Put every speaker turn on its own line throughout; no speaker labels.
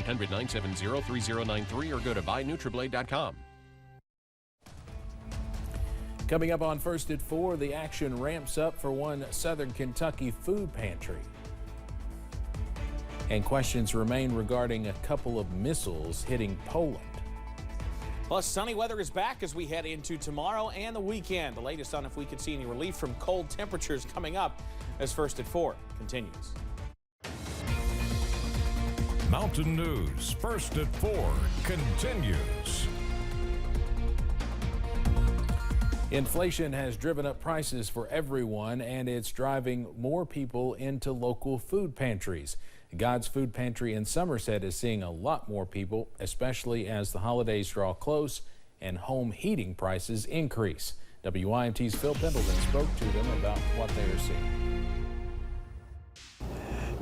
800-970-3093 or go to buynutriblade.com.
Coming up on First at 4, the action ramps up for one Southern Kentucky food pantry. And questions remain regarding a couple of missiles hitting Poland.
Plus, sunny weather is back as we head into tomorrow and the weekend. The latest on if we could see any relief from cold temperatures coming up as First at 4 continues.
Mountain News First at 4 continues.
Inflation has driven up prices for everyone, and it's driving more people into local food pantries. God's Food Pantry in Somerset is seeing a lot more people, especially as the holidays draw close and home heating prices increase. WYMT's Phil Pendleton spoke to them about what they are seeing.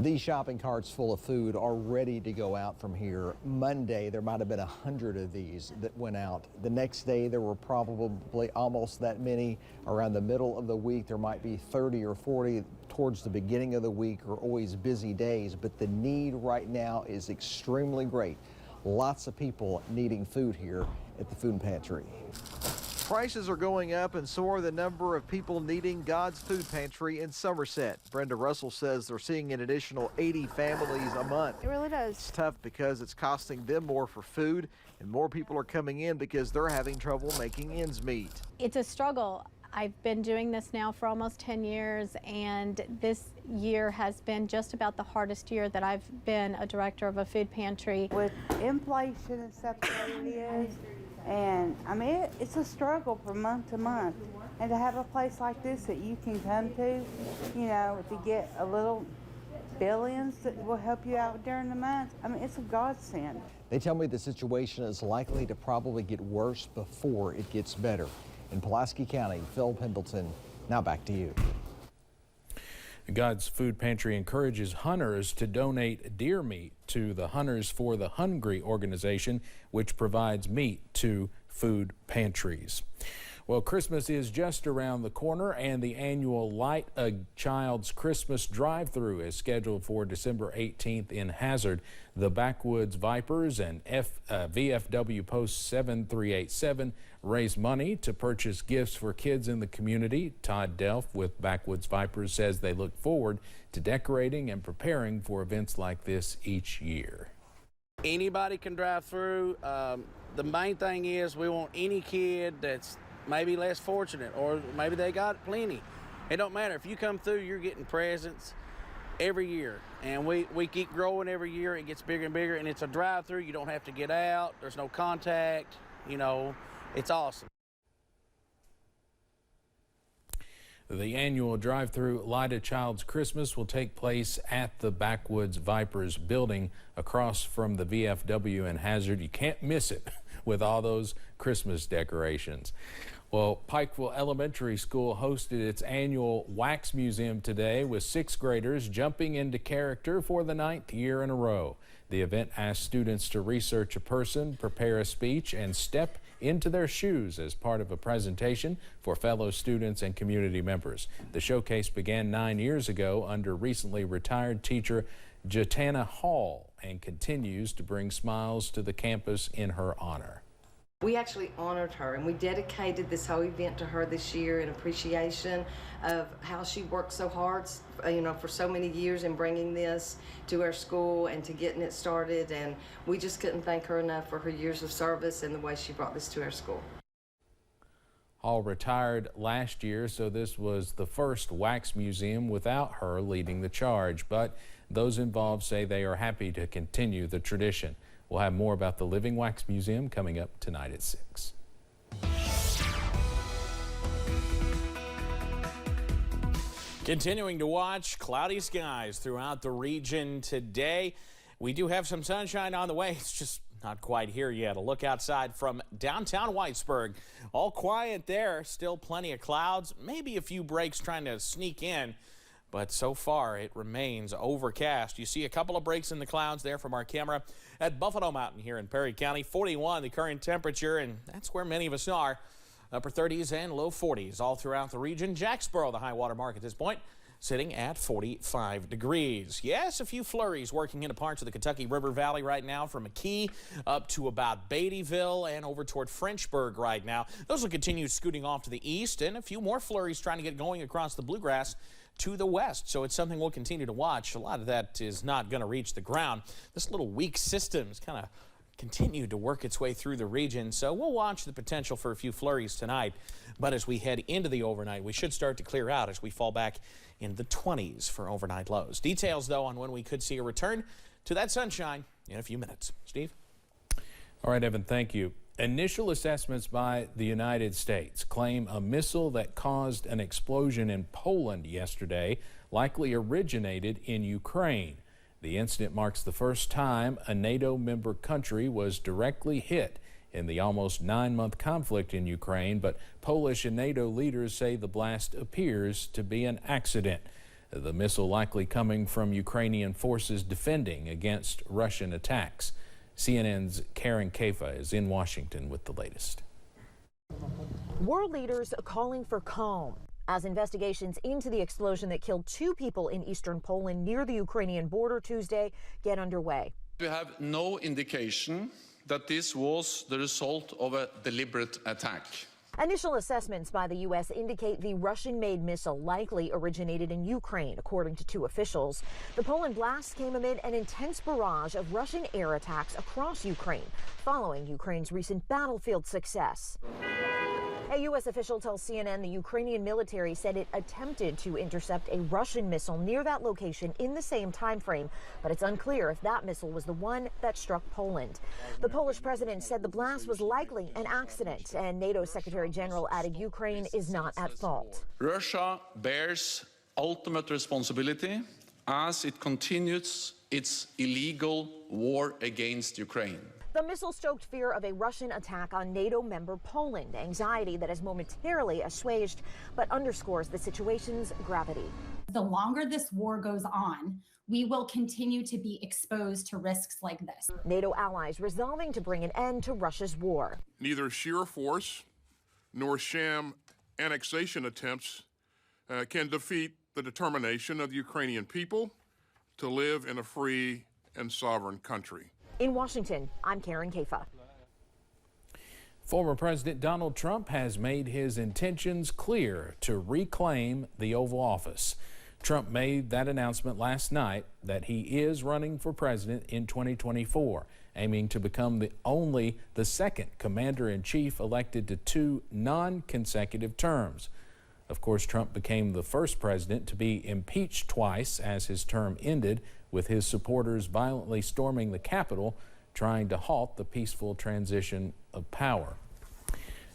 These shopping carts full of food are ready to go out from here. Monday, there might have been 100 of these that went out. The next day, there were probably almost that many. Around the middle of the week, there might be 30 or 40 towards the beginning of the week, are always busy days. But the need right now is extremely great. Lots of people needing food here at the food pantry.
Prices are going up, and so are the number of people needing God's Food Pantry in Somerset. Brenda Russell says they're seeing an additional 80 families a month.
It really does.
It's tough because it's costing them more for food, and more people are coming in because they're having trouble making ends meet.
It's a struggle. I've been doing this now for almost 10 years, and this year has been just about the hardest year that I've been a director of a food pantry.
With inflation and stuff that it is, and I mean, it's a struggle from month to month. And to have a place like this that you can come to, you know, to get a little billions that will help you out during the month, I mean, it's a godsend.
They tell me the situation is likely to probably get worse before it gets better. In Pulaski County, Phil Pendleton, now back to you.
God's Food Pantry encourages hunters to donate deer meat to the Hunters for the Hungry organization, which provides meat to food pantries. Well, Christmas is just around the corner, and the annual Light a Child's Christmas drive-thru is scheduled for December 18th in Hazard. The Backwoods Vipers and VFW Post 7387 raise money to purchase gifts for kids in the community. Todd Delf with Backwoods Vipers says they look forward to decorating and preparing for events like this each year.
Anybody can drive through. The main thing is we want any kid that's maybe less fortunate, or maybe they got plenty. It don't matter. If you come through, you're getting presents every year. And we keep growing every year. It gets bigger and bigger, and it's a drive-through. You don't have to get out. There's no contact. You know, it's awesome.
The annual drive-through Light a Child's Christmas will take place at the Backwoods Vipers building across from the VFW in Hazard. You can't miss it with all those Christmas decorations. Well, Pikeville Elementary School hosted its annual Wax Museum today with 6th graders jumping into character for the 9th year in a row. The event asked students to research a person, prepare a speech, and step into their shoes as part of a presentation for fellow students and community members. The showcase began 9 years ago under recently retired teacher Jatana Hall and continues to bring smiles to the campus in her honor.
We actually honored her, and we dedicated this whole event to her this year in appreciation of how she worked so hard, you know, for so many years in bringing this to our school and to getting it started. And we just couldn't thank her enough for her years of service and the way she brought this to our school.
Hall retired last year, so this was the first Wax Museum without her leading the charge. But those involved say they are happy to continue the tradition. We'll have more about the Living Wax Museum coming up tonight at 6.
Continuing to watch cloudy skies throughout the region today. We do have some sunshine on the way. It's just not quite here yet. A look outside from downtown Whitesburg. All quiet there. Still plenty of clouds. Maybe a few breaks trying to sneak in. But so far, it remains overcast. You see a couple of breaks in the clouds there from our camera at Buffalo Mountain here in Perry County. 41 the current temperature, and that's where many of us are. Upper 30s and low 40s all throughout the region. Jacksboro, the high water mark at this point, sitting at 45 degrees. Yes, a few flurries working into parts of the Kentucky River Valley right now, from McKee up to about Beattyville and over toward Frenchburg right now. Those will continue scooting off to the east, and a few more flurries trying to get going across the Bluegrass to the west. So it's something we'll continue to watch. A lot of that is not going to reach the ground. This little weak system is kind of continued to work its way through the region, so we'll watch the potential for a few flurries tonight. But as we head into the overnight, we should start to clear out as we fall back in the 20s for overnight lows. Details, though, on when we could see a return to that sunshine in a few minutes. Steve?
All right, Evan, thank you. Initial assessments by the United States claim a missile that caused an explosion in Poland yesterday likely originated in Ukraine. The incident marks the first time a NATO member country was directly hit in the almost 9-month conflict in Ukraine, but Polish and NATO leaders say the blast appears to be an accident. The missile likely coming from Ukrainian forces defending against Russian attacks. CNN's Karen Kafa is in Washington with the latest.
World leaders calling for calm as investigations into the explosion that killed 2 people in eastern Poland near the Ukrainian border Tuesday get underway.
We have no indication that this was the result of a deliberate attack.
Initial assessments by the U.S. indicate the Russian-made missile likely originated in Ukraine, according to 2 officials. The Poland blast came amid an intense barrage of Russian air attacks across Ukraine, following Ukraine's recent battlefield success. A U.S. official tells CNN the Ukrainian military said it attempted to intercept a Russian missile near that location in the same time frame, but it's unclear if that missile was the one that struck Poland. The Polish president said the blast was likely an accident, and NATO Secretary General added Ukraine is not at fault.
Russia bears ultimate responsibility as it continues its illegal war against Ukraine.
The missile stoked fear of a Russian attack on NATO member Poland, anxiety that has momentarily assuaged, but underscores the situation's gravity.
The longer this war goes on, we will continue to be exposed to risks like this.
NATO allies resolving to bring an end to Russia's war.
Neither sheer force nor sham annexation attempts can defeat the determination of the Ukrainian people to live in a free and sovereign country.
In Washington, I'm Karen Kafa.
Former President Donald Trump has made his intentions clear to reclaim the Oval Office. Trump made that announcement last night that he is running for president in 2024, aiming to become the second commander-in-chief elected to 2 non-consecutive terms. Of course, Trump became the first president to be impeached twice as his term ended, with his supporters violently storming the Capitol, trying to halt the peaceful transition of power.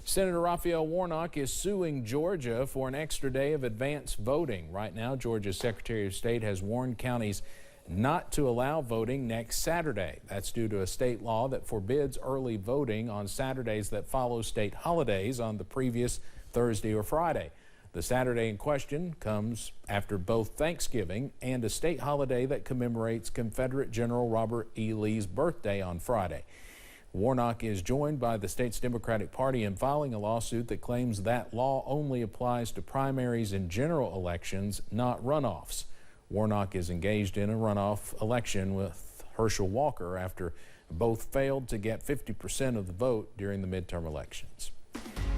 Senator Raphael Warnock is suing Georgia for an extra day of advance voting. Right now, Georgia's Secretary of State has warned counties not to allow voting next Saturday. That's due to a state law that forbids early voting on Saturdays that follow state holidays on the previous Thursday or Friday. The Saturday in question comes after both Thanksgiving and a state holiday that commemorates Confederate General Robert E. Lee's birthday on Friday. Warnock is joined by the state's Democratic Party in filing a lawsuit that claims that law only applies to primaries and general elections, not runoffs. Warnock is engaged in a runoff election with Herschel Walker after both failed to get 50% of the vote during the midterm elections.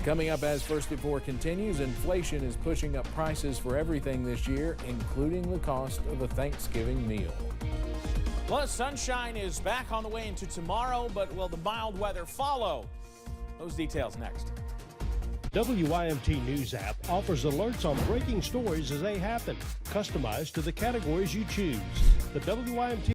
Coming up as First at 4 continues, inflation is pushing up prices for everything this year, including the cost of a Thanksgiving meal.
Plus, sunshine is back on the way into tomorrow, but will the mild weather follow? Those details next.
WYMT News app offers alerts on breaking stories as they happen, customized to the categories you choose. The WYMT